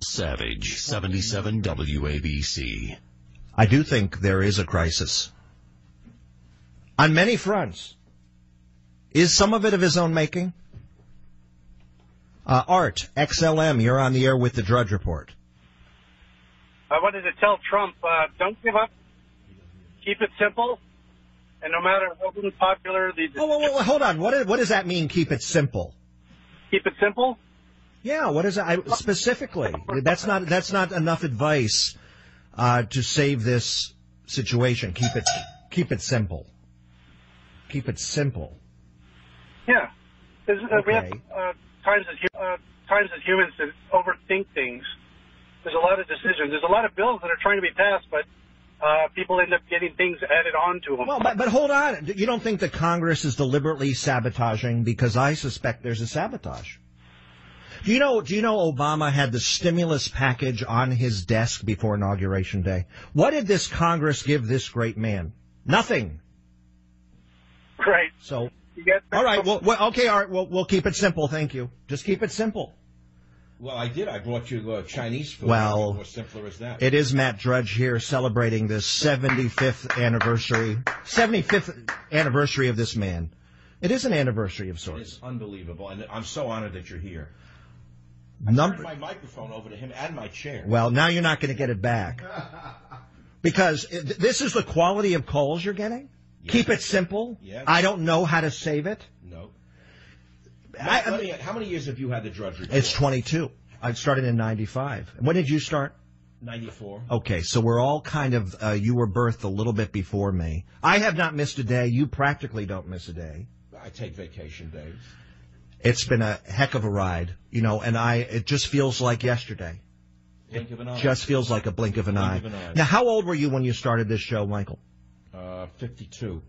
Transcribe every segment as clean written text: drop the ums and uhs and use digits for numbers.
Savage, 77 WABC. I do think there is a crisis. On many fronts. Is some of it of his own making? Art, XLM, you're on the air with the Drudge Report. I wanted to tell Trump, don't give up. Keep it simple. And no matter how unpopular the... Hold on. What does that mean, keep it simple? Keep it simple? Yeah, what is that? Specifically, that's not enough advice to save this situation. Keep it simple. Keep it simple. Yeah. Okay. We have times as humans to overthink things. There's a lot of decisions. There's a lot of bills that are trying to be passed, but people end up getting things added on to them. Well, but hold on. You don't think that Congress is deliberately sabotaging? Because I suspect there's a sabotage. Do you know Obama had the stimulus package on his desk before Inauguration Day? What did this Congress give this great man? Nothing. Right. So, all right. Okay. All right. We'll keep it simple. Thank you. Just keep it simple. Well, I did. I brought you Chinese food. Well, more simpler as that. It is Matt Drudge here celebrating the 75th anniversary of this man. It is an anniversary of sorts. It is unbelievable, and I'm so honored that you're here. I turned my microphone over to him and my chair. Well, now you're not going to get it back. Because this is the quality of calls you're getting? Yes. Keep it simple? Yes. I don't know how to save it? No. Matt, how many years have you had the Drudge Report? It's 22. I started in 95. When did you start? 94. Okay, so we're all kind of, you were birthed a little bit before me. I have not missed a day. You practically don't miss a day. I take vacation days. It's been a heck of a ride, and it just feels like yesterday. Blink of an eye. Just feels like a blink of an eye. Now, how old were you when you started this show, Michael? 52.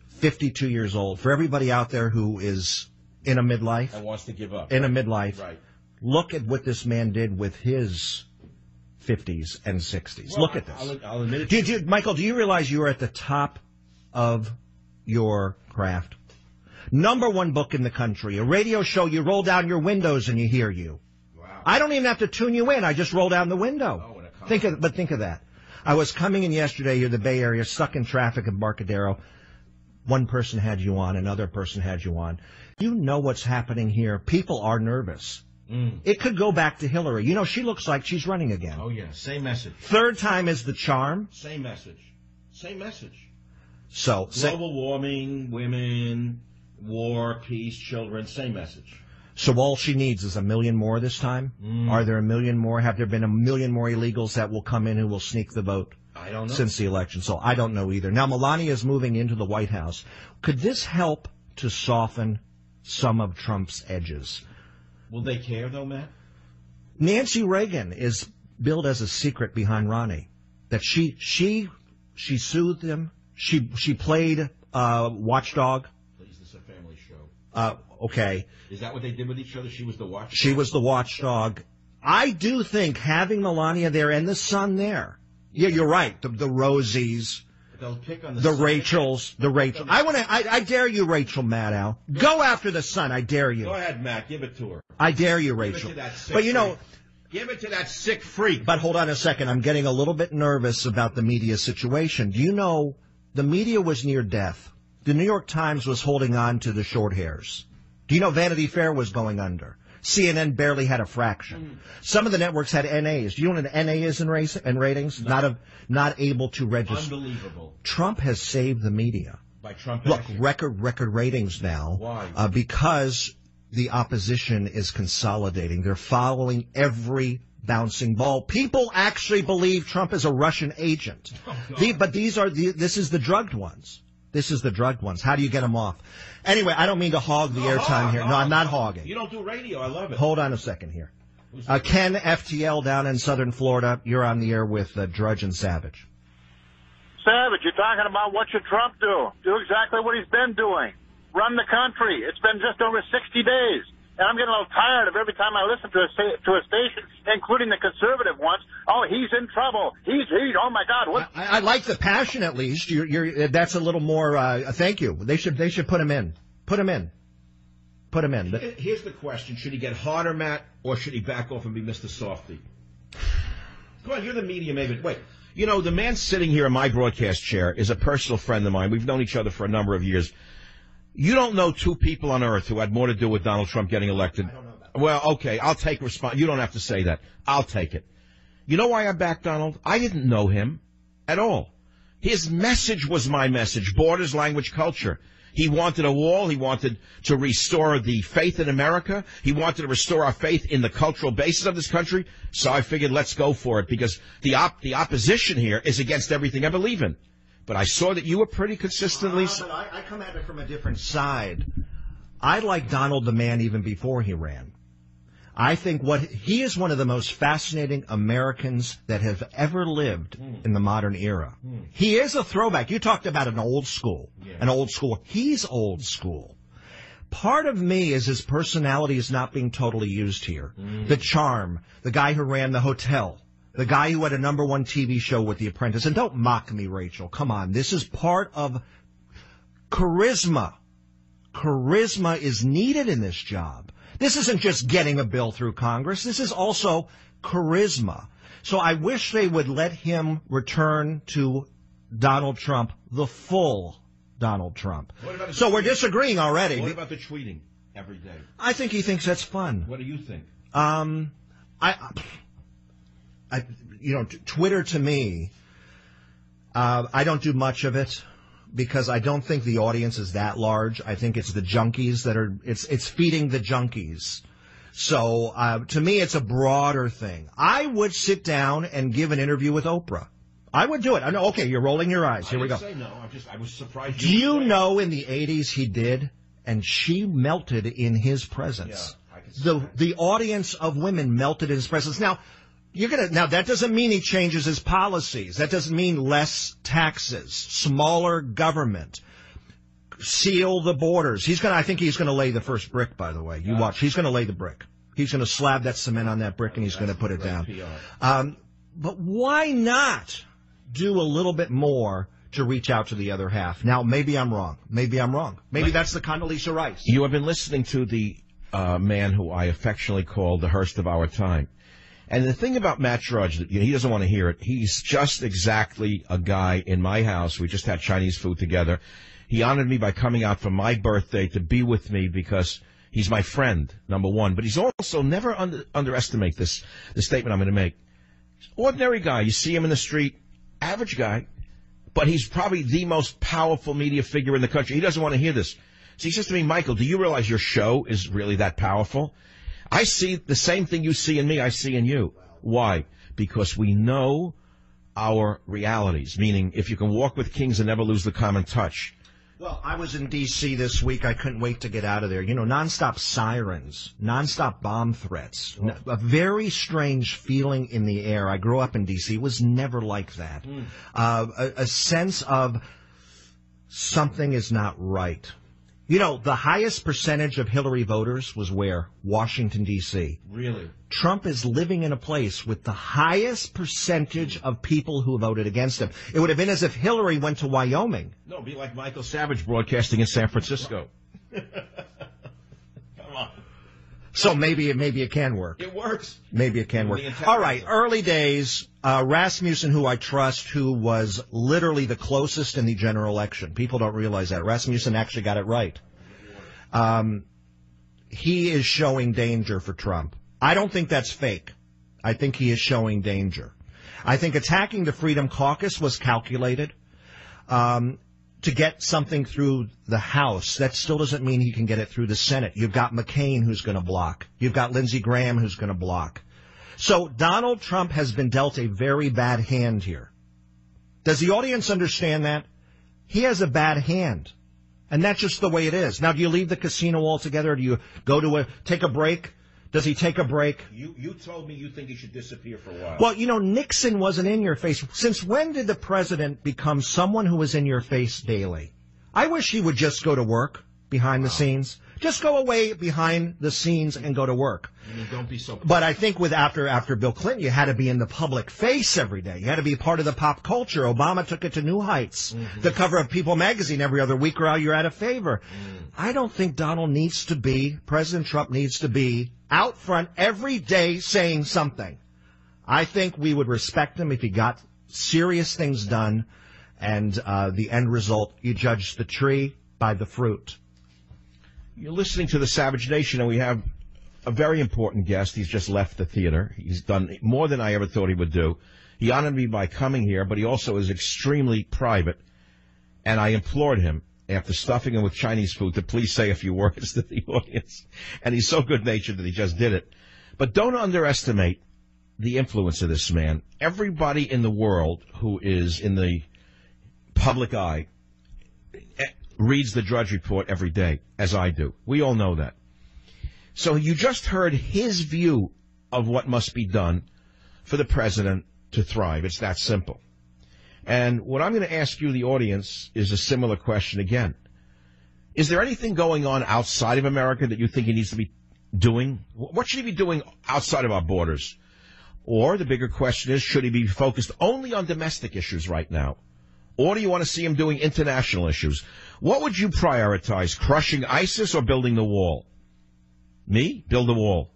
52 years old. For everybody out there who is in a midlife. And wants to give up. In a midlife. Right. Look at what this man did with his 50s and 60s. Well, look at this. I'll admit it. Michael, do you realize you are at the top of your craft? #1 book in the country. A radio show, you roll down your windows and you hear you. Wow. I don't even have to tune you in. I just roll down the window. Oh, think of that. I was coming in yesterday, you're the Bay Area, stuck in traffic in Embarcadero. One person had you on, another person had you on. You know what's happening here. People are nervous. It could go back to Hillary. She looks like she's running again. Oh, yeah. Same message. Third time is the charm. Same message. Same message. So, global warming, women, war, peace, children, same message. So all she needs is 1 million more this time? Are there 1 million more? Have there been 1 million more illegals that will come in who will sneak the vote? I don't know. Since the election. So I don't know either. Now, Melania is moving into the White House. Could this help to soften some of Trump's edges? Will they care, though, Matt? Nancy Reagan is billed as a secret behind Ronnie. That she soothed him. She played watchdog. Please, this is a family show. Okay. Is that what they did with each other? She was the watchdog? She was the watchdog. I do think having Melania there and the son there. Yeah, you're right. The Rosies. They'll pick on the Rachels. I dare you, Rachel Maddow. Go after the son. I dare you. Go ahead, Matt. Give it to her. I dare you, Rachel. Give it to that sick freak. Give it to that sick freak. But hold on a second. I'm getting a little bit nervous about the media situation. Do you know the media was near death? The New York Times was holding on to the short hairs. Do you know Vanity Fair was going under? CNN barely had a fraction. Some of the networks had NAs. Do you know what an NA is in ratings? No. Not able to register. Unbelievable. Trump has saved the media. By Trump Look, action. record ratings now. Why? Because the opposition is consolidating. They're following every bouncing ball. People actually believe Trump is a Russian agent. But this is the drugged ones. This is the drugged ones. How do you get them off? Anyway, I don't mean to hog the airtime here. No, I'm not hogging. You don't do radio. I love it. Hold on a second here. Ken, FTL down in southern Florida. You're on the air with Drudge and Savage. Savage, you're talking about what should Trump do? Do exactly what he's been doing. Run the country. It's been just over 60 days. And I'm getting a little tired of every time I listen to a station, including the conservative ones. Oh, he's in trouble. He's oh my God. What? I like the passion at least. That's a little more, thank you. They should put him in. Put him in. Put him in. Here's the question. Should he get harder, Matt, or should he back off and be Mr. Softy? Come on, you're the media, maybe. Wait. You know, the man sitting here in my broadcast chair is a personal friend of mine. We've known each other for a number of years. You don't know two people on earth who had more to do with Donald Trump getting elected. I don't know that. Well, okay, I'll take response. You don't have to say that. I'll take it. You know why I backed Donald? I didn't know him at all. His message was my message, borders, language, culture. He wanted a wall. He wanted to restore the faith in America. He wanted to restore our faith in the cultural basis of this country. So I figured, let's go for it, because the opposition here is against everything I believe in. But I saw that you were pretty consistently... But I come at it from a different side. I liked Donald the man even before he ran. I think he is one of the most fascinating Americans that have ever lived in the modern era. He is a throwback. You talked about an old school. He's old school. Part of me is his personality is not being totally used here. The charm, the guy who ran the hotel, the guy who had a #1 TV show with The Apprentice. And don't mock me, Rachel. Come on. This is part of charisma. Charisma is needed in this job. This isn't just getting a bill through Congress. This is also charisma. So I wish they would let him return to Donald Trump, the full Donald Trump. So we're disagreeing already. What about the tweeting every day? I think he thinks that's fun. What do you think? Twitter to me, I don't do much of it, because I don't think the audience is that large. I think it's the junkies that are, it's feeding the junkies. So, to me, it's a broader thing. I would sit down and give an interview with Oprah. I would do it. I know, okay, you're rolling your eyes. Here we go. I didn't say no. I was surprised. Do you know in the 80s he did? And she melted in his presence. Yeah, I can see that. The audience of women melted in his presence. Now that doesn't mean he changes his policies. That doesn't mean less taxes, smaller government, seal the borders. I think he's going to lay the first brick, by the way. You watch. He's going to lay the brick. He's going to slab that cement on that brick and he's going to put it down. But why not do a little bit more to reach out to the other half? Now, maybe I'm wrong. Maybe that's the Condoleezza Rice. You have been listening to the man who I affectionately call the Hearst of our time. And the thing about Matt Drudge, he doesn't want to hear it. He's just exactly a guy in my house. We just had Chinese food together. He honored me by coming out for my birthday to be with me because he's my friend, number one. But he's also, never underestimate the statement I'm going to make. Ordinary guy. You see him in the street, average guy, but he's probably the most powerful media figure in the country. He doesn't want to hear this. So he says to me, Michael, do you realize your show is really that powerful? I see the same thing you see in me, I see in you. Why? Because we know our realities, meaning if you can walk with kings and never lose the common touch. Well, I was in D.C. this week. I couldn't wait to get out of there. Nonstop sirens, nonstop bomb threats, a very strange feeling in the air. I grew up in D.C. It was never like that. A sense of something is not right. The highest percentage of Hillary voters was where? Washington, D.C. Really? Trump is living in a place with the highest percentage of people who voted against him. It would have been as if Hillary went to Wyoming. No, it'd be like Michael Savage broadcasting in San Francisco. Come on. So maybe it can work. It works. Maybe it can work. All right, early days, Rasmussen, who I trust, who was literally the closest in the general election. People don't realize that. Rasmussen actually got it right. He is showing danger for Trump. I don't think that's fake. I think he is showing danger. I think attacking the Freedom Caucus was calculated. To get something through the House, that still doesn't mean he can get it through the Senate. You've got McCain who's going to block. You've got Lindsey Graham who's going to block. So Donald Trump has been dealt a very bad hand here. Does the audience understand that? He has a bad hand. And that's just the way it is. Now, do you leave the casino altogether? Do you go take a break? Does he take a break? You told me you think he should disappear for a while. Well, Nixon wasn't in your face. Since when did the president become someone who was in your face daily? I wish he would just go to work behind the scenes. Just go away behind the scenes and go to work. Don't be so. But I think with after Bill Clinton, you had to be in the public face every day. You had to be part of the pop culture. Obama took it to new heights. Mm-hmm. The cover of People magazine every other week, or you're out of favor. I don't think President Trump needs to be out front every day saying something. I think we would respect him if he got serious things done, and the end result, you judge the tree by the fruit. You're listening to the Savage Nation, and we have a very important guest. He's just left the theater. He's done more than I ever thought he would do. He honored me by coming here, but he also is extremely private, and I implored him, after stuffing him with Chinese food, to please say a few words to the audience. And he's so good-natured that he just did it. But don't underestimate the influence of this man. Everybody in the world who is in the public eye reads the Drudge Report every day, as I do. We all know that. So you just heard his view of what must be done for the president to thrive. It's that simple. And what I'm going to ask you, the audience, is a similar question again. Is there anything going on outside of America that you think he needs to be doing? What should he be doing outside of our borders? Or the bigger question is, should he be focused only on domestic issues right now? Or do you want to see him doing international issues? What would you prioritize, crushing ISIS or building the wall? Me? Build the wall.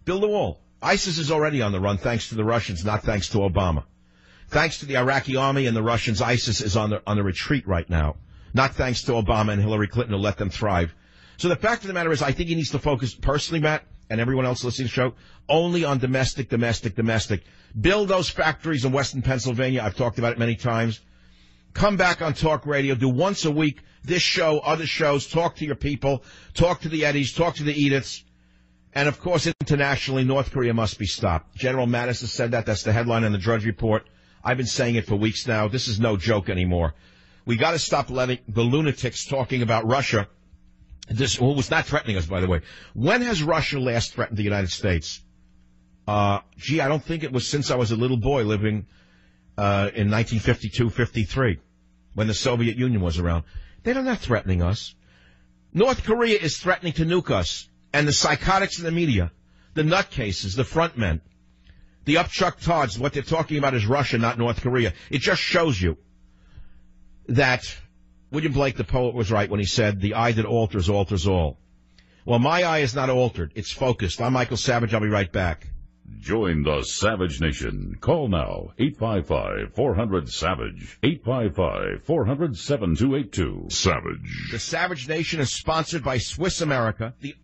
Build the wall. ISIS is already on the run thanks to the Russians, not thanks to Obama. Thanks to the Iraqi army and the Russians, ISIS is on the retreat right now. Not thanks to Obama and Hillary Clinton who let them thrive. So the fact of the matter is, I think he needs to focus, personally, Matt, and everyone else listening to the show, only on domestic. Build those factories in Western Pennsylvania. I've talked about it many times. Come back on talk radio. Do once a week this show, other shows. Talk to your people. Talk to the Eddies. Talk to the Ediths. And, of course, internationally, North Korea must be stopped. General Mattis has said that. That's the headline on the Drudge Report. I've been saying it for weeks now. This is no joke anymore. We got to stop letting the lunatics talking about Russia. This was not threatening us, by the way. When has Russia last threatened the United States? I don't think it was since I was a little boy living in 1952-53, when the Soviet Union was around. They're not threatening us. North Korea is threatening to nuke us. And the psychotics in the media, the nutcases, the front men, the upchuck Tods, what they're talking about is Russia, not North Korea. It just shows you that William Blake, the poet, was right when he said, the eye that alters, alters all. Well, my eye is not altered. It's focused. I'm Michael Savage. I'll be right back. Join the Savage Nation. Call now, 855-400-SAVAGE, 855-400-7282. Savage. The Savage Nation is sponsored by Swiss America, the